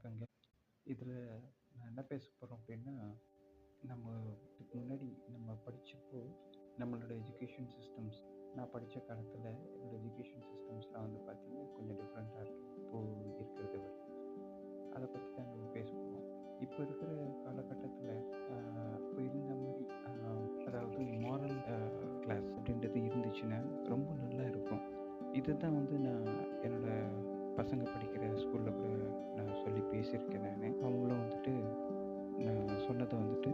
வணக்கங்க. இதில நான் என்ன பேச போறோம் அப்டின்னா, நம்ம இதுக்கு முன்னாடி நம்ம படிச்சப்போ, நம்மளோட எஜுகேஷன் சிஸ்டம்ஸ் நான் படிச்ச காலத்தில என்னோட எஜுகேஷன் சிஸ்டம்ஸ்லாம் வந்து பார்த்தீங்கன்னா, கொஞ்சம் டிஃப்ரெண்ட்டா இருக்கு. இப்போ இருக்கிறத விட. அத பத்தி தான் நம்ம பேச போறோம். இப்போ இருக்கிற காலகட்டத்தில அ அப்ப இருந்த மாரி அதாவது மாரல் கிளாஸ் அப்டின்றது இருந்துச்சுன்னா, ரொம்ப நல்லா இருக்கும். இதுதான் வந்து நான் என்னோட பசங்க படிக்கிற ஸ்கூல்ல கூட நான் சொல்லி பேசியிருக்கேன் நானு. அவங்களும் வந்துட்டு நான் சொன்னத வந்துட்டு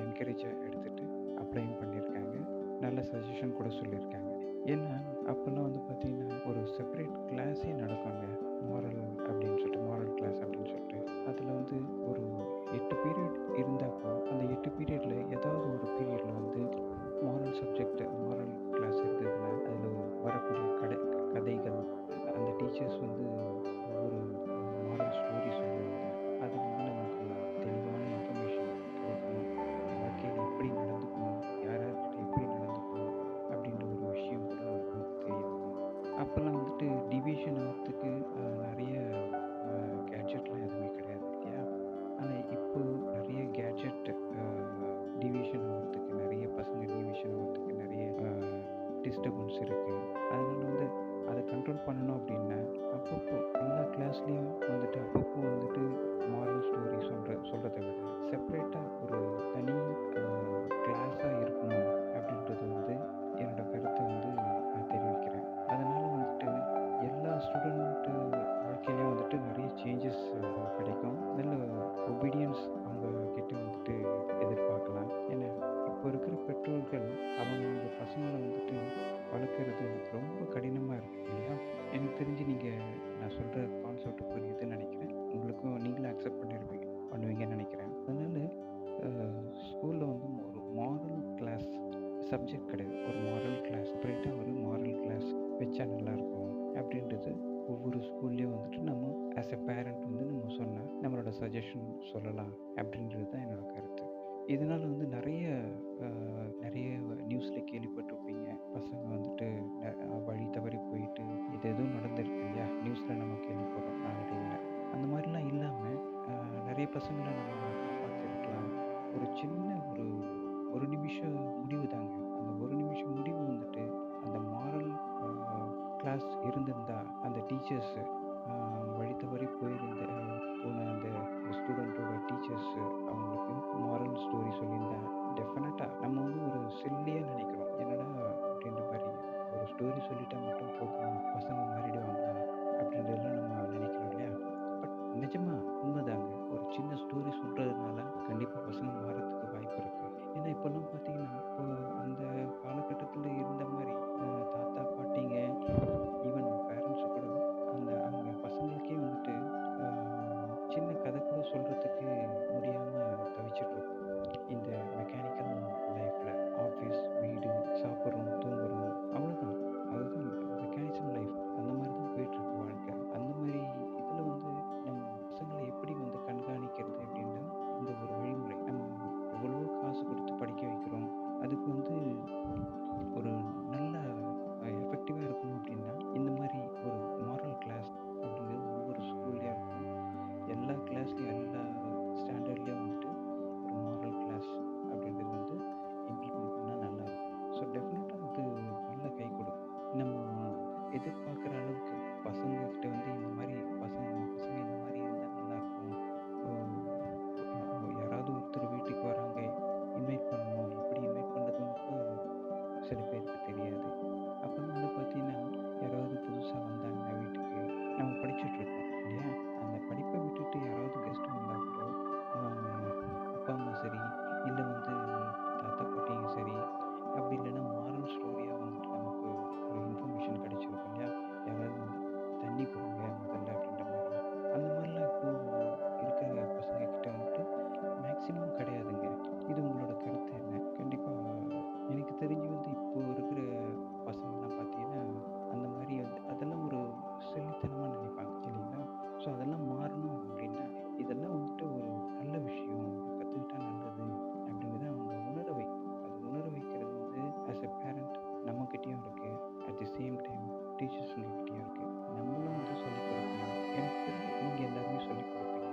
என்கரேஜா எடுத்துட்டு அப்ளையும் பண்ணியிருக்காங்க. நல்ல சஜஷன் கூட சொல்லியிருக்காங்க. ஏன்னா, அப்பலாம் வந்து பார்த்தீங்கன்னா, ஒரு செப்பரேட் கிளாஸே நடக்குங்க. மாரல் அப்டின்னு சொல்லிட்டு, மாரல் கிளாஸ் அப்டின்னு சொல்லிட்டு. அதில வந்து ஒரு 8 பீரியட் இருந்தா கூட, அந்த 8 பீரியட்ல ஏதாவது ஒரு பீரியட்ல வந்து மாரல் சப்ஜெக்ட், மாரல் கிளாஸ் இருந்ததுன்னா, அதில வரக்கூடிய கதைகள், அந்த டீச்சர்ஸ் வந்து ஒவ்வொரு மாரல் ஸ்டோரி சொல்லுவாங்க. அது வந்து நமக்கு தெளிவான இன்ஃபர்மேஷன் கிடைக்கும். வாழ்க்கையில எப்படி நடந்துக்கணும், யார் யார்கிட்ட எப்படி நடந்துக்கணும் அப்படின்ற ஒரு விஷயம் கூட நமக்கு தெரிய வரும். அப்போல்லாம் வந்துட்டு டிவிஷன் ஆகிறதுக்கு நெறைய கேட்ஜெட்லாம் எதுவுமே கிடையாது இல்லையா? ஆனா இப்போ நெறைய கேட்ஜெட் அ டிவிஷன் ஆவறதுக்கு நெறைய பசங்க டிவிஷன் ஆவறதுக்கு நெறைய டிஸ்டர்பன்ஸ் இருக்கு. அதனால வந்து அத கண்ட்ரோல் பண்ணணும் அப்டின்னா, அப்பப்போ எல்லா கிளாஸ்லயும் வந்துட்டு அப்பப்போ வந்துட்டு மாரல் ஸ்டோரி சொல்றத விட, செப்பரேட்டா ஒரு தனி அ கிளாஸா இருக்கணும் அப்டின்றது வந்து என்னோட கருத்த வந்து நான் தெரிவிக்கிறேன். அதனால வந்துட்டு எல்லா ஸ்டூடண்ட் வாழ்க்கையிலயும் வந்துட்டு நெறைய சேஞ்சஸ் கிடைக்கும். நல்ல ஒபீடியன்ஸ் அவங்க கிட்ட வந்துட்டு எதிர்பார்க்கலாம். ஏன்னா, இப்போ இருக்கிற பெற்றோர்கள் அவங்கவங்க பசங்கள வந்துட்டு வளர்க்குறது ரொம்ப கடினமா இருக்கு இல்லையா? எனக்கு தெரிஞ்சு நான் சொல்ற கான்செப்ட் புரியுதுன்னு நெனைக்கிறேன். உங்களுக்கும் நீங்களும் அக்செப்ட் பண்ணுவீங்கன்னு நெனைக்கிறேன். அதனால அ ஸ்கூல்ல வந்து ஒரு மாரல் கிளாஸ் சப்ஜெக்ட் கிடையாது. ஒரு மாரல் கிளாஸ் செப்பரேட்டா ஒரு மாரல் கிளாஸ் வச்சா நல்லாயிருக்கும் அப்படின்றது ஒவ்வொரு ஸ்கூல்லயும் வந்துட்டு நம்ம ஆஸ் எ பேரண்ட் வந்து நம்ம சொன்னா நம்மளோட சஜஷன் சொல்லலாம் அப்படின்றது தான் என்னோட கருத்து. இதனால வந்து அ நெறைய நியூஸ்ல கேள்விப்பட்டிருப்பீங்க. பசங்க வந்துட்டு வழி தவறி போயிட்டு ஏதேதோ நடந்திருக்கு இல்லையா? நியூஸ்ல நம்ம கேள்விப்படுறோம் நாளடைவில. அந்த மாரிலாம் இல்லாம நெறைய பசங்கள நம்ம காப்பாத்தியிருக்கலாம். ஒரு சின்ன ஒரு 1 நிமிஷம் முடிவு தாங்க. அந்த 1 நிமிஷம் முடிவு வந்துட்டு அந்த மாரல் அ கிளாஸ் இருந்திருந்தா, அந்த டீச்சர்ஸ் அ வழி தவறி போன அந்த ஸ்டூடண்ட்டோட டீச்சர்ஸ் அவங்களுக்கு மாரல் ஸ்டோரி சொல்லியிருந்தா, டெஃபினட்டா நம்ம வந்து ஒரு சில்லியா நெனைக்கிறோம். என்னடா அப்படின்ற மாரி ஒரு ஸ்டோரி சொல்லிட்டா மட்டும் போதுமா? பசங்க மாறிடுவாங்களா? அப்படின்றதெல்லாம் நம்ம நெனைக்கிறோம் இல்லையா? பட் நிஜமா உண்மைதாங்க. ஒரு சின்ன ஸ்டோரி சொல்றதுனால கண்டிப்பா பசங்க மாறத்துக்கு வாய்ப்பு இருக்கு. ஏன்னா இப்போலாம் பார்த்தீங்கன்னா, இப்போ அந்த காலகட்டத்தில இருந்த மாரி தாத்தா, பாட்டிங்க ஈவன் பேரண்ட்ஸ் கூட அவங்க பசங்களுக்கே வந்துட்டு அ சின்ன கதை கூட சொல்றதுக்கு முடியாம தவிச்சிட்டுருக்கோம். இந்த மெக்கானிக்கல் லைஃப்ல ஆஃபீஸ், வீடு, சாப்பிடுறோம், தூங்குறோம். அவ்வளோதான். அதுதான் மெக்கானிசம் லைஃப். அந்த மாரி தான் போயிட்டுருக்கு வாழ்க்கை. அந்த மாரி இதில வந்து நம்ம பசங்கள எப்படி வந்து கண்காணிக்கிறது அப்படின்னா, இந்த ஒரு வழிமுறை. நம்ம எவ்வளவோ காசு குடுத்து படிக்க வைக்கிறோம். அதுக்கு வந்து ஒரு நல்ல எஃபெக்டிவா இருக்கணும் அப்படின்னா, இந்த மாரி ஒரு மாரல் கிளாஸ் அப்படிங்கிறது ஒவ்வொரு ஸ்கூல்லயும் இருக்கணும். எல்லா கிளாஸ்லயும், எல்லா ஸ்டாண்டர்ட்லயும் வந்துட்டு ஒரு மாரல் கிளாஸ் அப்படின்றது வந்து இம்ப்ளிமெண்ட் பண்ணா நல்லாயிருக்கும். ஸோ டெஃபினட்டா அது நல்ல கை கொடுக்கும். நம்ம எதிர்பார்க்குற அளவுக்கு பசங்ககிட்ட வந்து இந்த மாரி நம்ம பசங்க இந்த மாரி இருந்தா நல்லாயிருக்கும். ஓ யாராவது ஒருத்தர் வீட்டுக்கு வராங்க, இன்வைட் பண்ணணும். எப்படி இன்வைட் பண்றதுன்னு கூட சில பேருக்கு தெரியாது. அப்பலாம் வந்து பார்த்தீங்கன்னா, யாராவது புதுசா வந்தாங்கன்னா வீட்டுக்கு, நம்ம படிச்சுட்ருப்போம் இல்லையா? அந்த படிப்ப விட்டுட்டு யாராவது கெஸ்ட் வந்தா கூட, அ அப்பா, அம்மா சரி, இல்ல வந்து தாத்தா, பாட்டிங்க சரி, அப்படி இல்லன்னா மாரல் ஸ்டோரியா வந்துட்டு நமக்கு ஒரு இன்ஃபர்மேஷன் கிடைச்சிருக்கும் இல்லையா? யாராவது வந்தா, "தண்ணி குடுங்க முதல்ல" அப்படின்ற மாரி. அந்த மாரிலாம் இப்போ இருக்கிற பசங்க கிட்ட வந்துட்டு மேக்ஸிமம் கிடையாதுங்க. இது உங்களோட கருத்து என்ன? கண்டிப்பா எனக்கு தெரிஞ்சு வந்து இப்போ இருக்கிற பசங்கள்லாம் பார்த்தீங்கன்னா, அந்த மாரி வந்து அதெல்லாம் ஒரு சில்லித்தனமா நினைப்பாங்க இல்லைங்களா? ஸோ அதெல்லாம் மாறணும் அப்படின்னா, இதெல்லாம் வந்துட்டு ஒரு நல்ல விஷயம். இது கத்துக்கிட்டா நல்லது அப்படின்றத அவங்க உணர வைக்கணும். அது உணர வைக்கிறது வந்து ஆஸ் எ பேரண்ட் நம்மகிட்டயும் இருக்கு. அட் தி சேம் டைம் டீச்சர்ஸுங்க கிட்டயும் இருக்கு. நம்மளும் வந்து சொல்லிக் குடுக்கணும். எனக்கு தெரிஞ்சு நீங்க எல்லாருமே சொல்லிக் குடுப்பீங்க.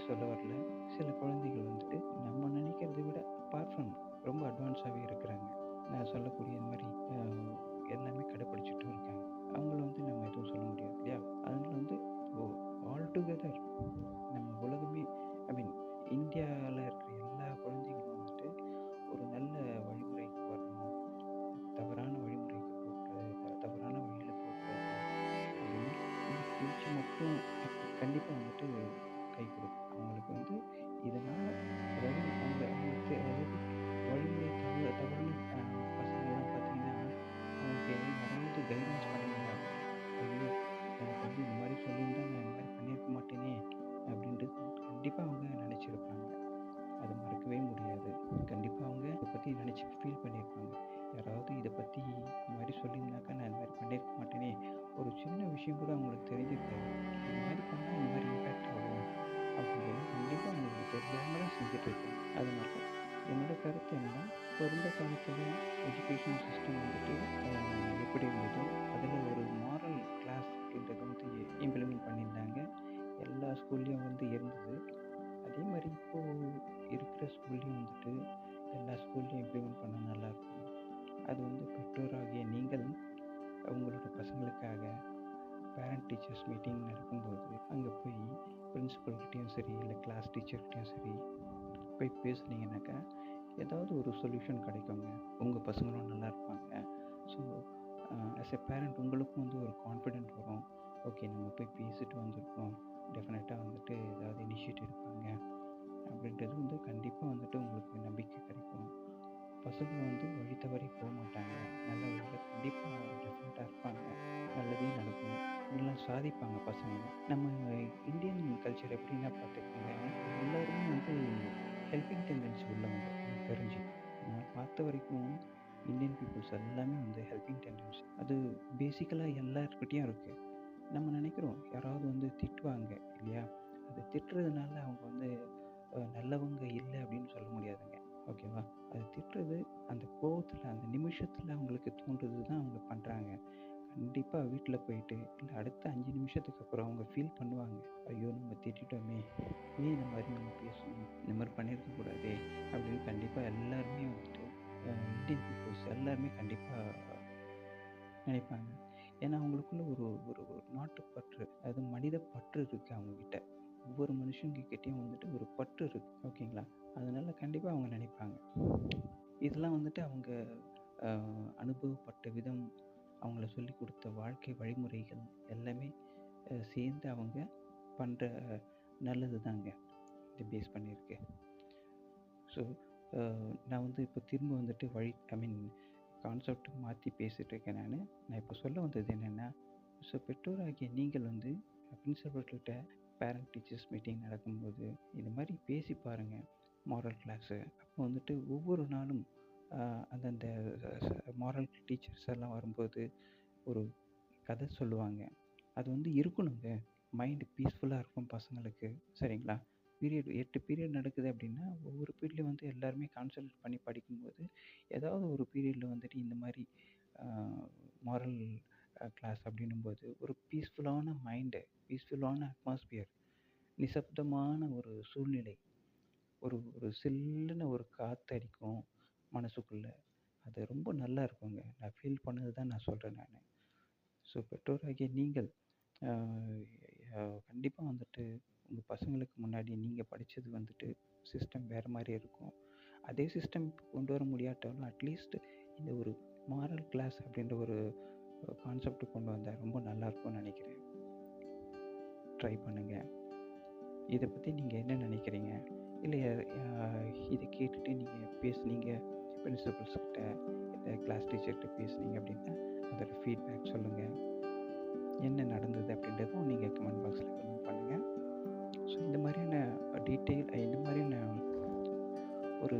சொல்ல வரல. சில குழந்தைகள் வந்துட்டு நம்ம நினைக்கிறத விட அப்பார்ட் ஃப்ரம் ரொம்ப அட்வான்ஸாகவே இருக்கிறாங்க. நான் சொல்லக்கூடிய இந்த மாதிரி எல்லாமே கடைப்பிடிச்சிட்டும் இருக்காங்க. அவங்கள வந்து நம்ம எதுவும் சொல்ல முடியாது இல்லையா? அதனால வந்து ஆல் டுகெதர் நம்ம உலகமே ஐ மீன் இந்தியாவில் இருக்கிற எல்லா குழந்தைகளும் வந்துட்டு ஒரு நல்ல வழிமுறைக்கு வரணும். தவறான வழிமுறைக்கு போகிறது, தவறான வழியில் போகிறது அப்படின்னா இந்த பேச்சு மட்டும் கண்டிப்பாக வந்துட்டு கை கொடுக்கும். அவங்களுக்கு வந்து இதனால் அதாவது அவங்களுக்கு அதாவது வழிமுறை தவறான பசங்கள்லாம் பார்த்தீங்கன்னா அவங்களுக்கு யாராவது கைடன்ஸ் பண்ணியிருந்தா ஐயோ எனக்கு வந்து இந்த மாதிரி சொல்லியிருந்தா நான் இந்த மாதிரி பண்ணியிருக்க மாட்டேனே அப்படின்ட்டு கண்டிப்பாக அவங்க நினச்சிருப்பாங்க. அது மறக்கவே முடியாது. கண்டிப்பாக அவங்க இதை பற்றி நினச்சி ஃபீல் பண்ணியிருப்பாங்க. யாராவது இதை பற்றி இந்த மாதிரி சொல்லியிருந்தாக்கா நான் இந்த மாதிரி பண்ணியிருக்க மாட்டேனே. ஒரு சின்ன விஷயம் கூட அவங்களுக்கு தெரிஞ்சிருக்காது. இந்த மாதிரி பண்ணால் இந்த மாதிரி இம்பேக்ட் ஆகும் அப்படின்றதெல்லாம் கண்டிப்பாக அவங்களுக்கு தெரியாமல் தான் செஞ்சுட்டு இருக்காங்க. அதனால என்னோட கருத்து என்னன்னா, இப்போ இருந்த காலத்தில் எஜுகேஷன் சிஸ்டம் வந்துட்டு எப்படி இருந்ததோ அதில் ஒரு மாரல் கிளாஸ் அப்படின்றத வந்து இம்ப்ளிமெண்ட் பண்ணியிருந்தாங்க. எல்லா ஸ்கூல்லேயும் வந்து இருந்தது. அதே மாதிரி இப்போது இருக்கிற ஸ்கூல்லேயும் வந்துட்டு எல்லா ஸ்கூல்லேயும் இம்ப்ளிமெண்ட் பண்ணால் நல்லாயிருக்கும். அது வந்து பெற்றோராகிய நீங்கள் உங்களோட பசங்களுக்காக பேரண்ட் டீச்சர்ஸ் மீட்டிங் நடக்கும்போது அங்கே போய் பிரின்சிபல்கிட்டையும் சரி இல்லை கிளாஸ் டீச்சர்கிட்டையும் சரி போய் பேசுனீங்கன்னாக்கா ஏதாவது ஒரு சொல்யூஷன் கிடைக்குங்க. உங்கள் பசங்களும் நல்லா இருப்பாங்க. ஸோ ஆஸ் எ பேரண்ட் உங்களுக்கும் வந்து ஒரு கான்ஃபிடென்ட் வரும். ஓகே நம்ம போய் பேசிட்டு வந்திருக்கோம், டெஃபினட்டாக வந்துட்டு ஏதாவது இனிஷியேட்டிவ் எடுப்பாங்க அப்படின்றது வந்து கண்டிப்பாக வந்துட்டு உங்களுக்கு நம்பிக்கை கிடைக்கும். பசங்களை வந்து வழி தவறி போக மாட்டாங்க. நல்ல வழியில் கண்டிப்பாக டெஃபினட்டாக இருப்பாங்க. நல்லதே நடக்கும். நல்லா சாதிப்பாங்க பசங்க. நம்ம இந்தியன் கல்ச்சர் எப்படின்னா பார்த்துக்கோங்க, எல்லோருமே வந்து ஹெல்பிங் டெண்டன்சி உள்ளவங்க. எனக்கு தெரிஞ்சு நான் பார்த்த வரைக்கும் இந்தியன் பீப்புள்ஸ் எல்லாமே வந்து ஹெல்பிங் டெண்டன்சி அது பேசிக்கலாக எல்லாருக்கிட்டையும் இருக்குது. நம்ம நினைக்கிறோம் யாராவது வந்து திட்டுவாங்க இல்லையா? அது திட்டுறதுனால அவங்க வந்து நல்லவங்க இல்லை அப்படின்னு சொல்ல முடியாதுங்க. ஓகேவா? அது திட்டுறது அந்த கோவத்தில் அந்த நிமிஷத்தில் அவங்களுக்கு தோன்றுறது தான் அவங்க பண்ணுறாங்க. கண்டிப்பாக வீட்டில் போயிட்டு இல்லை அடுத்த 5 நிமிஷத்துக்கு அப்புறம் அவங்க ஃபீல் பண்ணுவாங்க. ஐயோ நம்ம திட்டிட்டோமே, ஏன் இந்த மாதிரி நம்ம பேசணும், இந்த மாதிரி பண்ணியிருக்க கூடாதே அப்படின்னு கண்டிப்பாக எல்லாருமே வந்துட்டு இந்தியன் பீப்புள்ஸ் எல்லாருமே கண்டிப்பாக நினைப்பாங்க. ஏன்னா அவங்களுக்குள்ள ஒரு ஒரு ஒரு நாட்டுப்பற்று, அதாவது மனித பற்று இருக்குது அவங்கக்கிட்ட. ஒவ்வொரு மனுஷங்கக்கிட்டேயும் வந்துட்டு ஒரு பற்று இருக்குது. ஓகேங்களா? அதனால கண்டிப்பாக அவங்க நினைப்பாங்க. இதெல்லாம் வந்துட்டு அவங்க அனுபவப்பட்ட விதம், அவங்கள சொல்லி கொடுத்த வாழ்க்கை வழிமுறைகள் எல்லாமே சேர்ந்து அவங்க பண்ணுற நல்லது தாங்க இது பேஸ் பண்ணியிருக்கு. ஸோ நான் வந்து இப்போ திரும்ப வந்துட்டு கான்செப்ட் மாற்றி பேசிகிட்டு இருக்கேன். நான் இப்போ சொல்ல வந்தது என்னென்னா, ஸோ பெற்றோராகிய நீங்கள் வந்து பிரின்சிபல்கிட்ட பேரண்ட் டீச்சர்ஸ் மீட்டிங் நடக்கும்போது இந்த மாதிரி பேசி பாருங்கள் மாரல் கிளாஸு. அப்போ வந்துட்டு ஒவ்வொரு நாளும் அந்தந்த மாரல் டீச்சர்ஸ் எல்லாம் வரும்போது ஒரு கதை சொல்லுவாங்க. அது வந்து இருக்கணுங்க. மைண்டு பீஸ்ஃபுல்லாக இருக்கும் பசங்களுக்கு. சரிங்களா? பீரியட் 8 பீரியட் நடக்குது அப்படின்னா ஒவ்வொரு பீரியட்லையும் வந்து எல்லாருமே கான்சன்ட்ரேட் பண்ணி படிக்கும்போது ஏதாவது ஒரு பீரியடில் வந்துட்டு இந்த மாதிரி மாரல் கிளாஸ் அப்படின்னும்போது ஒரு பீஸ்ஃபுல்லான மைண்டு, பீஸ்ஃபுல்லான அட்மாஸ்பியர், நிசப்தமான ஒரு சூழ்நிலை, ஒரு ஒரு சில்லுன்னு ஒரு காற்றடிக்கும் மனசுக்குள்ளே. அது ரொம்ப நல்லா இருக்குங்க. நான் ஃபீல் பண்ணது தான் நான் சொல்கிறேன் நான். ஸோ பெற்றோராகிய நீங்கள் கண்டிப்பாக வந்துட்டு உங்கள் பசங்களுக்கு முன்னாடி நீங்கள் படித்தது வந்துட்டு சிஸ்டம் வேறு மாதிரி இருக்கும். அதே சிஸ்டம் கொண்டு வர முடியாட்டாலும் அட்லீஸ்ட் இந்த ஒரு மாரல் கிளாஸ் அப்படின்ற ஒரு கான்செப்ட் கொண்டு வந்தால் ரொம்ப நல்லாயிருக்கும்னு நினைக்கிறேன். ட்ரை பண்ணுங்கள். இதை பற்றி நீங்கள் என்ன நினைக்கிறீங்க? இல்லை இதை கேட்டுட்டு நீங்கள் பேசுனீங்க பிரின்சிபல்ஸ்கிட்ட இல்லை கிளாஸ் டீச்சர்கிட்ட பேசுனீங்க அப்படின்னா அதோட ஃபீட்பேக் சொல்லுங்கள். என்ன நடந்தது அப்படின்றதும் நீங்கள் கமெண்ட் பாக்ஸில் கமெண்ட் பண்ணுங்கள். ஸோ இந்த மாதிரியான இந்த மாதிரியான ஒரு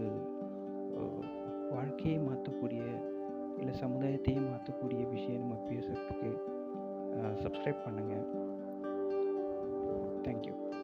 வாழ்க்கையை மாற்றக்கூடிய இல்லை சமுதாயத்தையே மாற்றக்கூடிய விஷயம் நம்ம பேசுகிறதுக்கு சப்ஸ்கிரைப் பண்ணுங்கள். தேங்க்யூ.